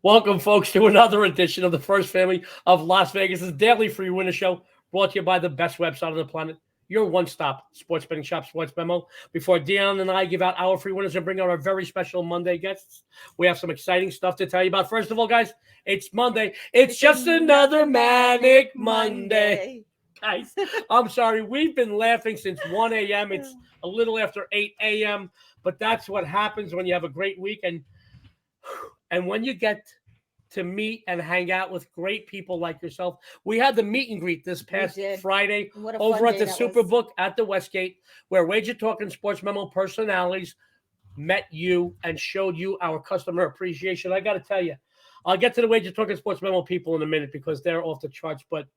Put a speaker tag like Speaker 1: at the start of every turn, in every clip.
Speaker 1: Welcome, folks, to another edition of the First Family of Las Vegas' daily free winner show, brought to you by the best website on the planet, your one-stop sports betting shop, SportsMemo. Before Dionne and I give out our free winners and bring out our very special Monday guests, we have some exciting stuff to tell you about. First of all, guys, it's Monday. It's just another manic Monday. Guys, I'm sorry. We've been laughing since 1 a.m. It's a little after 8 a.m., but that's what happens when you have a great week. And when you get to meet and hang out with great people like yourself. We had the meet and greet this past Friday over at the Superbook at the Westgate, where Wager Talk and Sports Memo personalities met you and showed you our customer appreciation. I got to tell you, I'll get to the Wager Talk and Sports Memo people in a minute because they're off the charts, but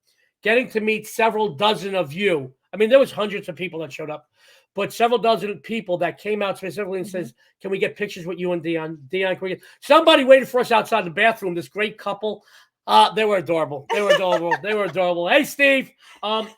Speaker 1: getting to meet several dozen of you, I mean, there was hundreds of people that showed up, but several dozen people that came out specifically and says, can we get pictures with you and Dionne? Dionne, can we get... Somebody waited for us outside the bathroom, this great couple. They were adorable. They were adorable. They were adorable. Hey, Steve.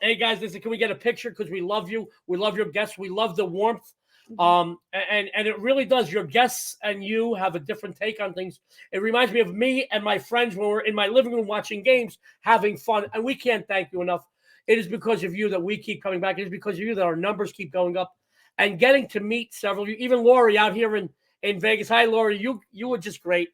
Speaker 1: Hey, guys, listen, can we get a picture? Because we love you. We love your guests. We love the warmth. And it really does. Your guests and you have a different take on things. It reminds me of me and my friends when we're in my living room watching games, having fun. And we can't thank you enough. It is because of you that we keep coming back. It is because of you that our numbers keep going up. And getting to meet several of you, even Lori out here in Vegas. Hi, Lori. You were just great.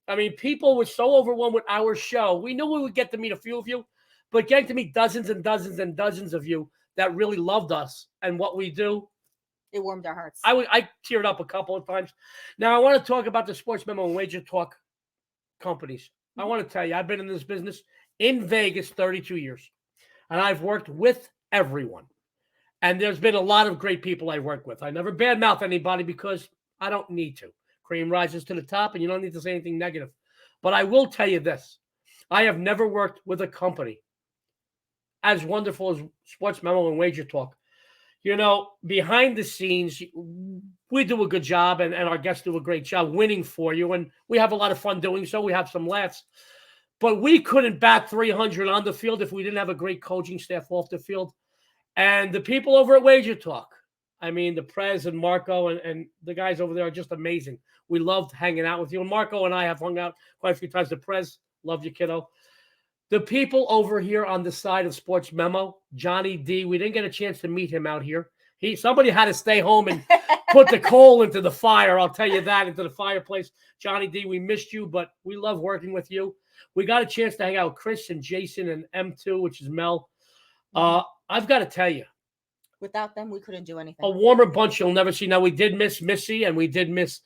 Speaker 1: I mean, people were so overwhelmed with our show. We knew we would get to meet a few of you, but getting to meet dozens and dozens and dozens of you that really loved us and what we do.
Speaker 2: It warmed our hearts.
Speaker 1: I teared up a couple of times. Now, I want to talk about the Sports Memo and Wager Talk companies. I want to tell you, I've been in this business in Vegas 32 years, and I've worked with everyone. And there's been a lot of great people I work with. I never badmouth anybody because I don't need to. Cream rises to the top, and you don't need to say anything negative. But I will tell you this. I have never worked with a company as wonderful as Sports Memo and Wager Talk. You know, behind the scenes, we do a good job, and our guests do a great job winning for you, and we have a lot of fun doing so. We have some laughs. But we couldn't bat 300 on the field if we didn't have a great coaching staff off the field. And the people over at Wager Talk, I mean, the Prez and Marco and the guys over there are just amazing. We loved hanging out with you. And Marco and I have hung out quite a few times. The Prez, love you, kiddo. The people over here on the side of Sports Memo, Johnny D, we didn't get a chance to meet him out here. Somebody had to stay home and put the coal into the fire. I'll tell you that, into the fireplace. Johnny D, we missed you, but we love working with you. We got a chance to hang out with Chris and Jason and M2, which is Mel. I've got to tell you,
Speaker 2: without them, we couldn't do anything.
Speaker 1: A warmer bunch you'll never see. Now, we did miss Missy, and we did miss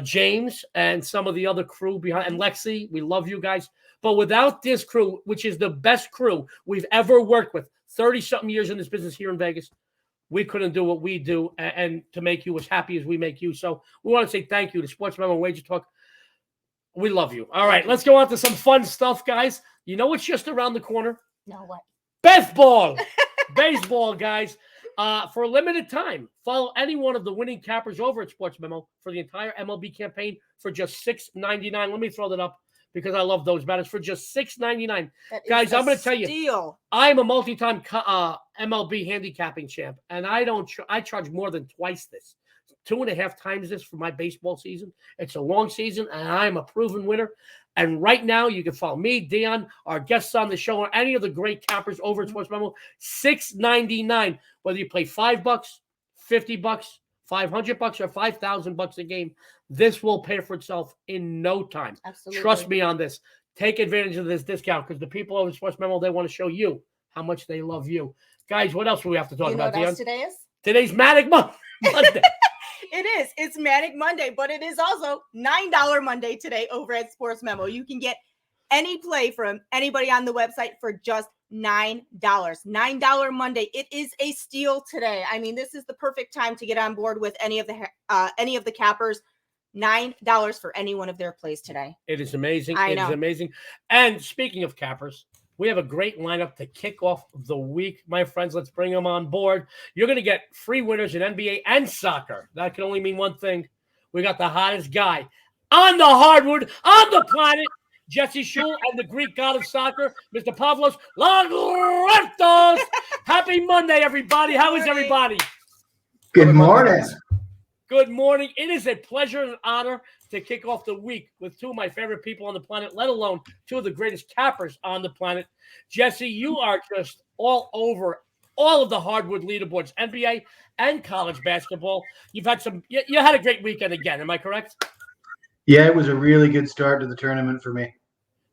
Speaker 1: James and some of the other crew behind. And Lexi, we love you guys. But without this crew, which is the best crew we've ever worked with, 30-something years in this business here in Vegas, we couldn't do what we do and to make you as happy as we make you. So we want to say thank you to Sports Memo and Wager Talk. We love you. All right, let's go on to some fun stuff, guys. You know what's just around the corner?
Speaker 2: No, what?
Speaker 1: Baseball. Baseball, guys. For a limited time, follow any one of the winning cappers over at Sports Memo for the entire MLB campaign for just $6.99. Let me throw that up because I love those batters for just $6.99. Guys, I'm going to tell you, I'm a multi-time MLB handicapping champ, and I charge more than twice this. 2.5 times this for my baseball season. It's a long season, and I'm a proven winner. And right now, you can follow me, Dionne, our guests on the show, or any of the great cappers over at Sports Memo. $6.99. Whether you play $5, $50, $500, or $5,000 a game, this will pay for itself in no time.
Speaker 2: Absolutely.
Speaker 1: Trust me on this. Take advantage of this discount because the people over at Sports Memo, they want to show you how much they love you. Guys, what else do we have to talk about, Dionne?
Speaker 2: What else today is?
Speaker 1: Today's Manic Monday.
Speaker 2: It is. It's Manic Monday, but it is also $9 Monday today over at Sports Memo. You can get any play from anybody on the website for just $9. $9 Monday. It is a steal today. I mean, this is the perfect time to get on board with any of the cappers. $9 for any one of their plays today.
Speaker 1: It is amazing.
Speaker 2: I know.
Speaker 1: It is amazing. And speaking of cappers, we have a great lineup to kick off the week, my friends. Let's bring them on board. You're going to get free winners in NBA and soccer. That can only mean one thing. We got the hottest guy on the hardwood, on the planet, Jesse Schule, and the Greek god of soccer, Mr. Pavlos. Laguretos. Happy Monday, everybody. How is everybody?
Speaker 3: Good morning.
Speaker 1: Good morning. It is a pleasure and an honor to kick off the week with two of my favorite people on the planet, let alone two of the greatest cappers on the planet. Jesse, you are just all over all of the hardwood leaderboards, NBA and college basketball. You had a great weekend again. Am I correct?
Speaker 3: Yeah, it was a really good start to the tournament for me.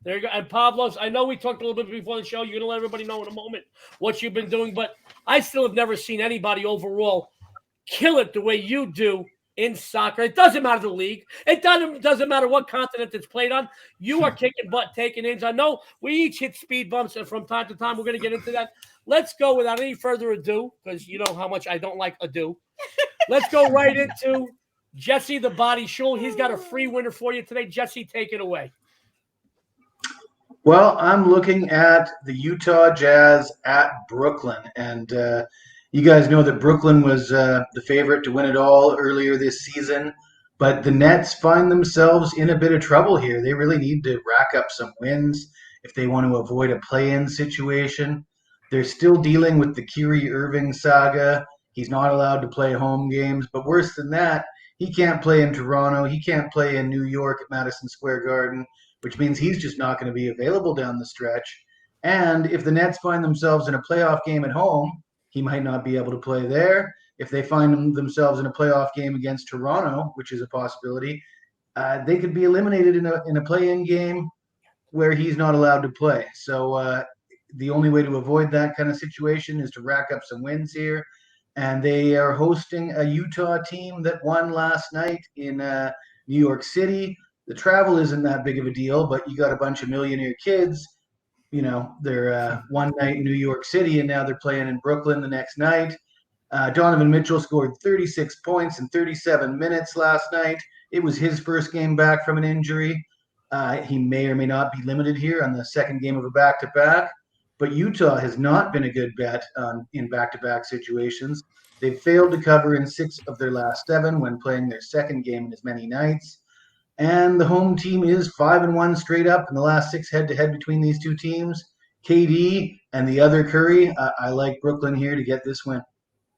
Speaker 1: There you go. And Pavlos, I know we talked a little bit before the show. You're going to let everybody know in a moment what you've been doing, but I still have never seen anybody overall kill it the way you do in soccer. It doesn't matter the league. It doesn't matter what continent it's played on. You are kicking butt, taking ins. I know we each hit speed bumps, and from time to time, we're going to get into that. Let's go without any further ado, because you know how much I don't like ado. Let's go right into Jesse the Body Schule. He's got a free winner for you today. Jesse, take it away.
Speaker 3: Well, I'm looking at the Utah Jazz at Brooklyn, and you guys know that Brooklyn was the favorite to win it all earlier this season, but the Nets find themselves in a bit of trouble here. They really need to rack up some wins if they want to avoid a play-in situation. They're still dealing with the Kyrie Irving saga. He's not allowed to play home games, but worse than that, he can't play in Toronto. He can't play in New York at Madison Square Garden, which means he's just not going to be available down the stretch. And if the Nets find themselves in a playoff game at home, he might not be able to play there. If they find themselves in a playoff game against Toronto, which is a possibility, they could be eliminated in a play-in game where he's not allowed to play. So the only way to avoid that kind of situation is to rack up some wins here. And they are hosting a Utah team that won last night in New York City. The travel isn't that big of a deal, but you got a bunch of millionaire kids. You know, they're one night in New York City, and now they're playing in Brooklyn the next night. Donovan Mitchell scored 36 points in 37 minutes last night. It was his first game back from an injury. He may or may not be limited here on the second game of a back-to-back, but Utah has not been a good bet in back-to-back situations. They've failed to cover in 6 of their last 7 when playing their second game in as many nights. And the home team is 5-1 straight up in the last 6 head-to-head between these two teams. KD and the other Curry. I like Brooklyn here to get this win.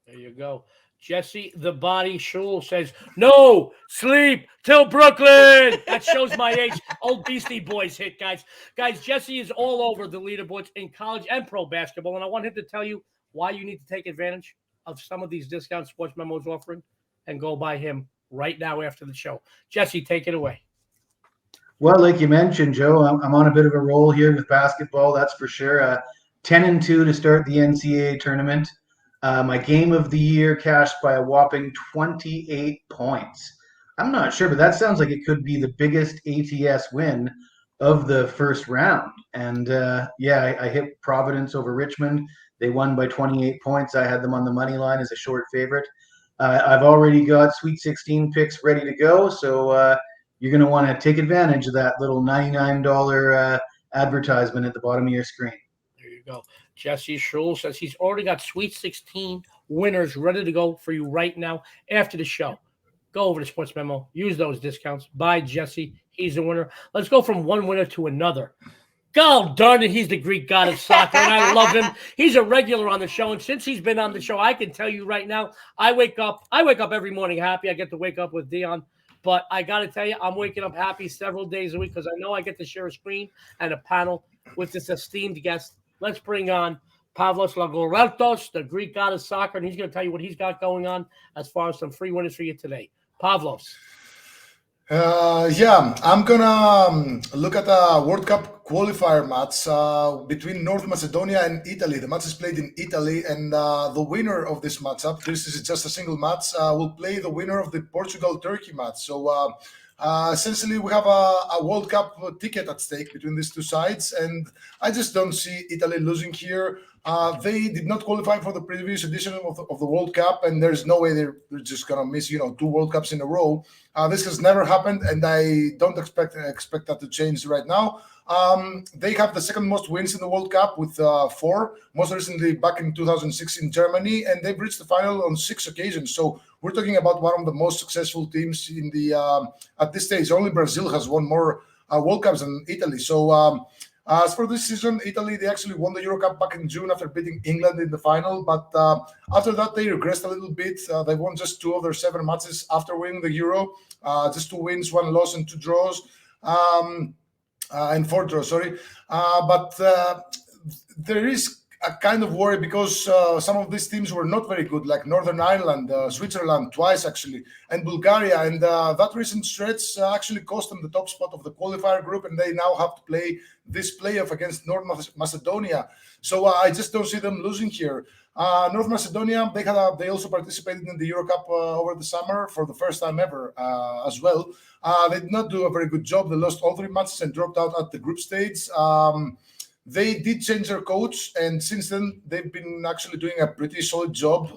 Speaker 1: There you go. Jesse the Body Schule says, no sleep till Brooklyn. That shows my age. Old Beastie Boys hit, guys. Guys, Jesse is all over the leaderboards in college and pro basketball, and I want him to tell you why you need to take advantage of some of these discounts SportsMemo is offering and go by him right now after the show. Jesse, take it away.
Speaker 3: Well, like you mentioned, Joe, I'm on a bit of a roll here with basketball, that's for sure. 10-2 to start the NCAA tournament. My game of the year cashed by a whopping 28 points. I'm not sure, but that sounds like it could be the biggest ATS win of the first round. And I hit Providence over Richmond. They won by 28 points. I had them on the money line as a short favorite. I've already got Sweet 16 picks ready to go, so you're going to want to take advantage of that little $99 advertisement at the bottom of your screen.
Speaker 1: There you go. Jesse Schule says he's already got Sweet 16 winners ready to go for you right now after the show. Go over to SportsMemo. Use those discounts. Buy Jesse. He's a winner. Let's go from one winner to another. God darn it, he's the Greek god of soccer, and I love him. He's a regular on the show, and since he's been on the show, I can tell you right now, I wake up every morning happy. I get to wake up with Dionne, but I got to tell you, I'm waking up happy several days a week because I know I get to share a screen and a panel with this esteemed guest. Let's bring on Pavlos Laguretos, the Greek god of soccer, and he's going to tell you what he's got going on as far as some free winners for you today. Pavlos.
Speaker 4: I'm gonna look at a World Cup qualifier match between North Macedonia and Italy. The match is played in Italy, and the winner of this matchup, this is just a single match, will play the winner of the Portugal-Turkey match. So essentially, we have a World Cup ticket at stake between these two sides, and I just don't see Italy losing here. They did not qualify for the previous edition of the World Cup, and there's no way they're just gonna miss, 2 World Cups in a row. This has never happened, and I don't expect that to change right now. They have the second most wins in the World Cup with 4, most recently back in 2006 in Germany, and they've reached the final on 6 occasions. So we're talking about one of the most successful teams in at this stage. Only Brazil has won more World Cups than Italy. So As for this season, Italy, they actually won the Euro Cup back in June after beating England in the final. But after that, they regressed a little bit. They won just 2 of their 7 matches after winning the Euro. Just 2 wins, 1 loss, and 2 draws. And 4 draws, sorry. But there is a kind of worry because some of these teams were not very good, like Northern Ireland, Switzerland twice actually, and Bulgaria. And that recent stretch actually cost them the top spot of the qualifier group, and they now have to play this playoff against North Macedonia. So I just don't see them losing here. North Macedonia, they also participated in the Euro Cup over the summer for the first time ever as well. They did not do a very good job. They lost all 3 matches and dropped out at the group stage. They did change their coach, and since then they've been actually doing a pretty solid job.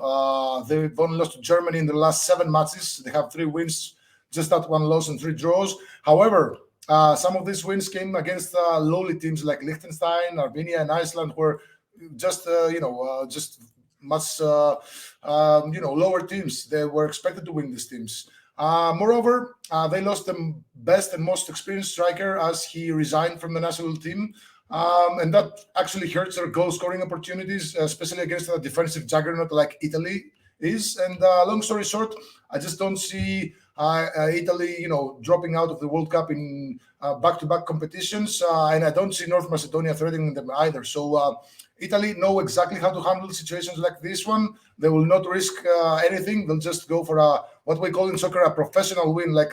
Speaker 4: They've only lost to Germany in the last 7 matches. They have 3 wins, just that 1 loss and 3 draws. However, some of these wins came against lowly teams like Liechtenstein, Armenia, and Iceland, who were just much lower teams. They were expected to win these teams. Moreover, they lost the best and most experienced striker as he resigned from the national team. And that actually hurts their goal scoring opportunities, especially against a defensive juggernaut like Italy is. And long story short, I just don't see Italy, dropping out of the World Cup in back-to-back competitions. And I don't see North Macedonia threatening them either. So Italy know exactly how to handle situations like this one. They will not risk anything. They'll just go for what we call in soccer a professional win, like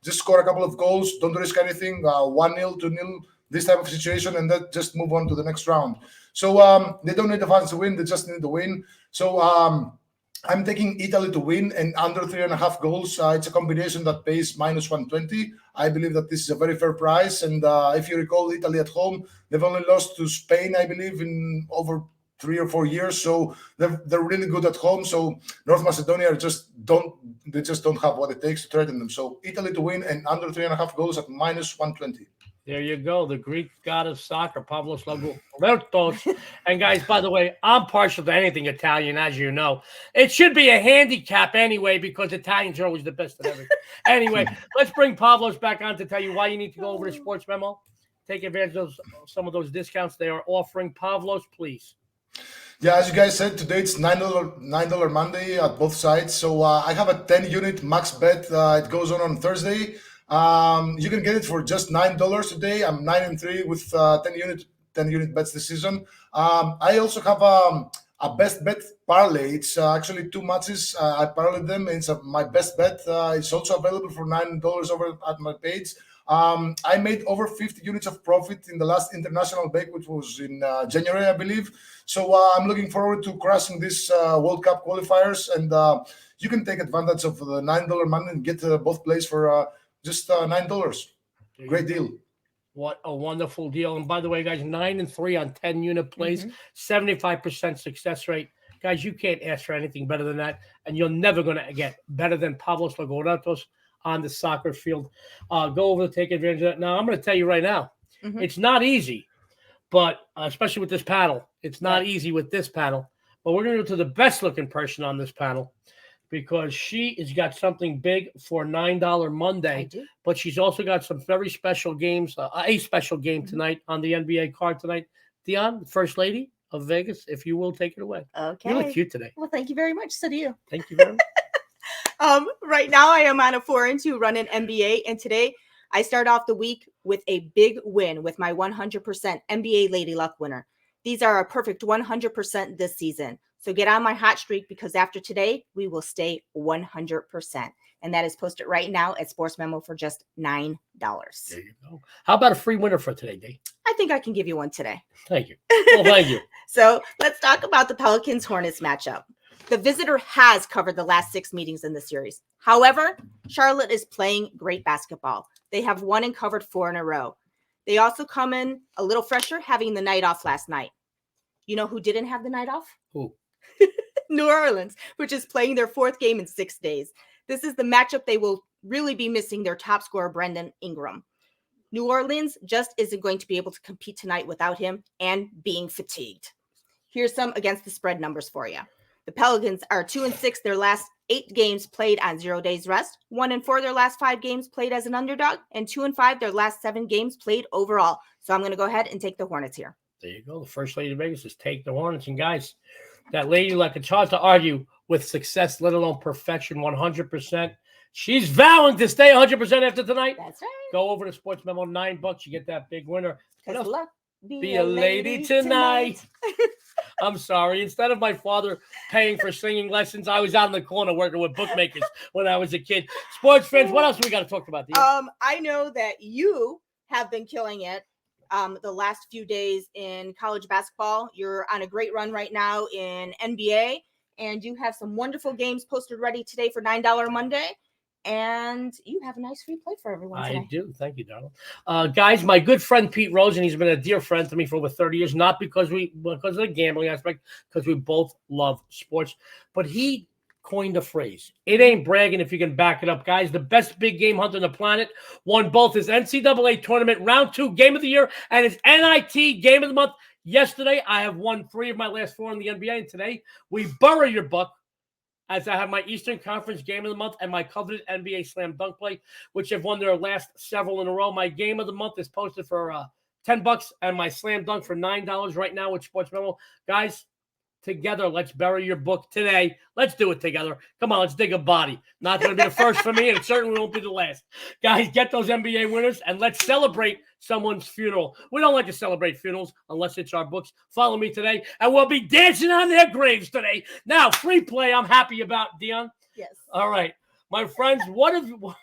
Speaker 4: just score a couple of goals, don't risk anything, 1-0, 2-0, this type of situation, and then just move on to the next round. So they don't need the fans to win, they just need to win. So I'm taking Italy to win and under 3.5 goals. It's a combination that pays -120. I believe that this is a very fair price. And if you recall, Italy at home, they've only lost to Spain, I believe, in over 3 or 4 years. So they're really good at home. So North Macedonia just don't have what it takes to threaten them. So Italy to win and under 3.5 goals at -120.
Speaker 1: There you go. The Greek god of soccer, Pavlos Laguretos. And guys, by the way, I'm partial to anything Italian, as you know. It should be a handicap anyway, because Italians are always the best at everything. Anyway, let's bring Pavlos back on to tell you why you need to go over to Sports Memo. Take advantage of some of those discounts they are offering. Pavlos, please.
Speaker 4: Yeah, as you guys said, today it's $9 Monday at both sides. So I have a 10-unit max bet. It goes on Thursday. You can get it for just $9 today. I'm 9-3 with 10 unit bets this season. I also have a best bet parlay. It's actually 2 matches. I parlayed them. It's my best bet. It's also available for $9 over at my page. I made over 50 units of profit in the last international break, which was in January, I believe. So I'm looking forward to crossing this World Cup qualifiers, and you can take advantage of the $9 money and get both plays for just $9. Great deal.
Speaker 1: What a wonderful deal. And by the way, guys, 9-3 on 10-unit plays, 75% success rate. Guys, you can't ask for anything better than that. And you're never going to get better than Pavlos Laguretos on the soccer field. Go over to take advantage of that. Now, I'm going to tell you right now, it's not easy, but especially with this panel, it's not easy with this panel. But we're going to go to the best looking person on this panel, because she has got something big for $9 Monday, but she's also got some very special games, a special game tonight on the NBA card tonight. Dionne, First Lady of Vegas, if you will, take it away.
Speaker 2: Okay.
Speaker 1: You look cute today.
Speaker 2: Well, thank you very much. So do you.
Speaker 1: Thank you very much.
Speaker 2: Right now I am on a 4-2 run in NBA, and today I start off the week with a big win with my 100% NBA Lady Luck winner. These are a perfect 100% this season. So get on my hot streak, because after today, we will stay 100%. And that is posted right now at Sports Memo for just $9.
Speaker 1: There you go. How about a free winner for today, Dee?
Speaker 2: I think I can give you one today.
Speaker 1: Thank you. Well, thank you.
Speaker 2: So let's talk about the Pelicans-Hornets matchup. The visitor has covered the last 6 meetings in the series. However, Charlotte is playing great basketball. They have won and covered 4 in a row. They also come in a little fresher, having the night off last night. You know who didn't have the night off?
Speaker 1: Who?
Speaker 2: New Orleans, which is playing their 4th game in 6 days. This is the matchup they will really be missing their top scorer, Brandon Ingram. New Orleans just isn't going to be able to compete tonight without him and being fatigued. Here's some against the spread numbers for you. The Pelicans are 2-6 their last 8 games played on 0 days rest, 1-4 their last 5 games played as an underdog, and 2-5 their last 7 games played overall. So I'm going to go ahead and take the Hornets here.
Speaker 1: There you go. The first lady of Vegas is take the Hornets. And guys, that lady, like it's hard to argue with success, let alone perfection, 100%. She's vowing to stay 100% after tonight.
Speaker 2: That's right.
Speaker 1: Go over to SportsMemo, $9. You get that big winner.
Speaker 2: Because luck
Speaker 1: Be a lady tonight. I'm sorry. Instead of my father paying for singing lessons, I was out in the corner working with bookmakers when I was a kid. Sports fans, what else we got to talk about?
Speaker 2: I know that you have been killing it the last few days in college basketball. You're on a great run right now in NBA, and you have some wonderful games posted ready today for $9 Monday. And you have a nice free play for everyone today.
Speaker 1: I do. Thank you, Donald. Guys, my good friend Pete Rosen, he's been a dear friend to me for over 30 years, not because of the gambling aspect, because we both love sports. But he coined a phrase. It ain't bragging if you can back it up, guys. The best big game hunter on the planet won both his NCAA tournament round 2 game of the year and his NIT game of the month. Yesterday, I have won 3 of my last 4 in the NBA, and today we bury your buck, as I have my Eastern Conference Game of the Month and my coveted NBA Slam Dunk Play, which have won their last several in a row. My Game of the Month is posted for $10 and my Slam Dunk for $9 right now with SportsMemo. Guys, together, let's bury your book today. Let's do it together. Come on, let's dig a body. Not going to be the first for me, and it certainly won't be the last. Guys, get those NBA winners, and let's celebrate someone's funeral. We don't like to celebrate funerals unless it's our books. Follow me today, and we'll be dancing on their graves today. Now, free play I'm happy about, Dionne.
Speaker 2: Yes.
Speaker 1: All right. My friends, what have you...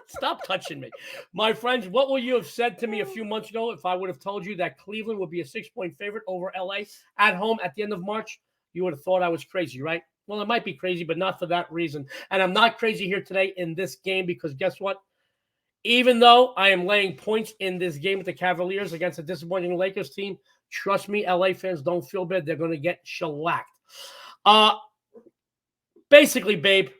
Speaker 1: Stop touching me. My friends, what would you have said to me a few months ago if I would have told you that Cleveland would be a 6-point favorite over LA at home at the end of March? You would have thought I was crazy, right? Well, it might be crazy, but not for that reason. And I'm not crazy here today in this game because guess what? Even though I am laying points in this game with the Cavaliers against a disappointing Lakers team, trust me, LA fans don't feel bad. They're going to get shellacked. Basically, babe,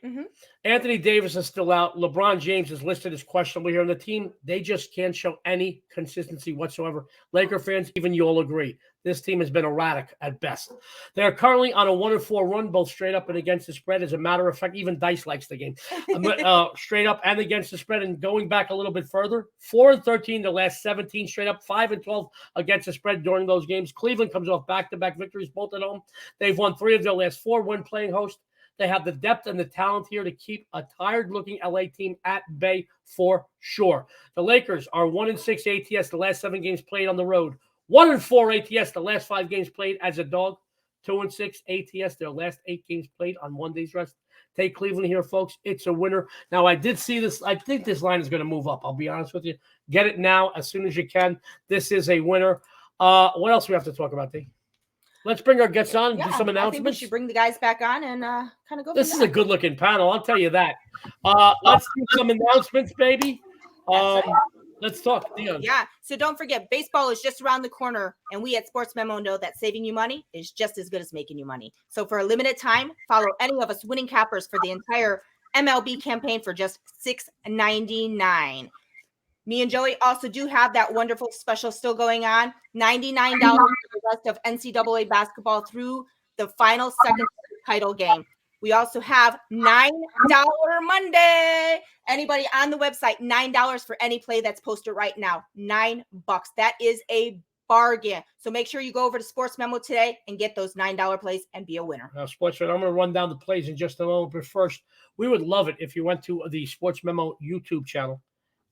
Speaker 1: Anthony Davis is still out. LeBron James is listed as questionable here on the team. They just can't show any consistency whatsoever. Laker fans, even you'll agree, this team has been erratic at best. They are currently on a 1-4 run, both straight up and against the spread. As a matter of fact, even Dice likes the game. Straight up and against the spread. And going back a little bit further, 4-13 the last 17 straight up, 5-12 against the spread during those games. Cleveland comes off back-to-back victories, both at home. They've won 3 of their last 4 when playing host. They have the depth and the talent here to keep a tired-looking LA team at bay for sure. The Lakers are 1-6 ATS the last 7 games played on the road. 1-4 ATS the last 5 games played as a dog. 2-6 ATS their last 8 games played on 1 day's rest. Take Cleveland here, folks. It's a winner. Now, I did see this. I think this line is going to move up. I'll be honest with you. Get it now as soon as you can. This is a winner. What else do we have to talk about, D? Let's bring our guests on and do some announcements.
Speaker 2: I think we should bring the guys back on and kind of go.
Speaker 1: This is a good-looking panel, I'll tell you that. Let's do some announcements, baby. Let's talk, Dionne.
Speaker 2: Yeah, so don't forget, baseball is just around the corner, and we at SportsMemo know that saving you money is just as good as making you money. So for a limited time, follow any of us winning cappers for the entire MLB campaign for just $6.99. Me and Joey also do have that wonderful special still going on. $99 for the rest of NCAA basketball through the final second title game. We also have $9 Monday. Anybody on the website, $9 for any play that's posted right now. $9. That is a bargain. So make sure you go over to SportsMemo today and get those $9 plays and be a winner.
Speaker 1: Now, Sports Fan, I'm going to run down the plays in just a moment. But first, we would love it if you went to the SportsMemo YouTube channel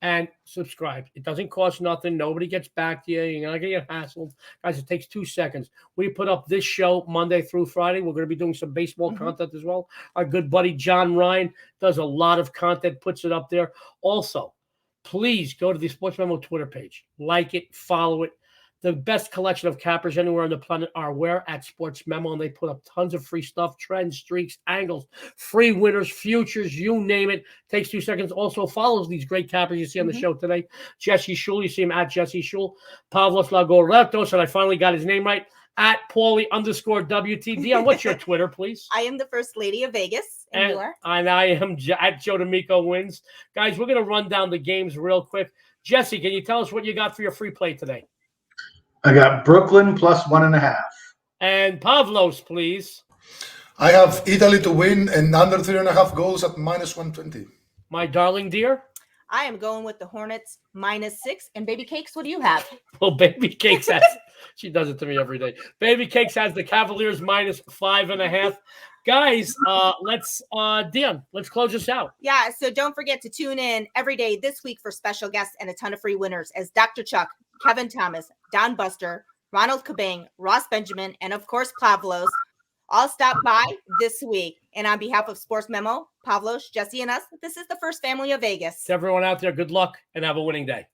Speaker 1: and subscribe. It doesn't cost nothing. Nobody gets back to you. You're not going to get hassled. Guys, it takes 2 seconds. We put up this show Monday through Friday. We're going to be doing some baseball content as well. Our good buddy John Ryan does a lot of content, puts it up there. Also, please go to the SportsMemo Twitter page. Like it, follow it. The best collection of cappers anywhere on the planet are where at SportsMemo, and they put up tons of free stuff, trends, streaks, angles, free winners, futures, you name it. Takes 2 seconds. Also follows these great cappers you see on the show today. Jesse Schule, you see him at Jesse Schule. Pavlos Laguretos, and I finally got his name right, at Paulie_WT. Dionne, what's your Twitter, please?
Speaker 2: I am the first lady of Vegas, and you are?
Speaker 1: And I am at Joe D'Amico wins. Guys, we're going to run down the games real quick. Jesse, can you tell us what you got for your free play today?
Speaker 3: I got Brooklyn plus 1.5.
Speaker 1: And Pavlos, please.
Speaker 4: I have Italy to win and under 3.5 goals at -120.
Speaker 1: My darling dear.
Speaker 2: I am going with the Hornets -6. And Baby Cakes, what do you have?
Speaker 1: Well, Baby Cakes has, she does it to me every day. Baby Cakes has the Cavaliers -5.5. Guys, Dionne, let's close this out.
Speaker 2: Yeah, so don't forget to tune in every day this week for special guests and a ton of free winners as Dr. Chuck, Kevin Thomas, Don Buster, Ronald Kabang, Ross Benjamin, and of course, Pavlos all stop by this week. And on behalf of Sports Memo, Pavlos, Jesse, and us, this is the First Family of Vegas.
Speaker 1: To everyone out there, good luck and have a winning day.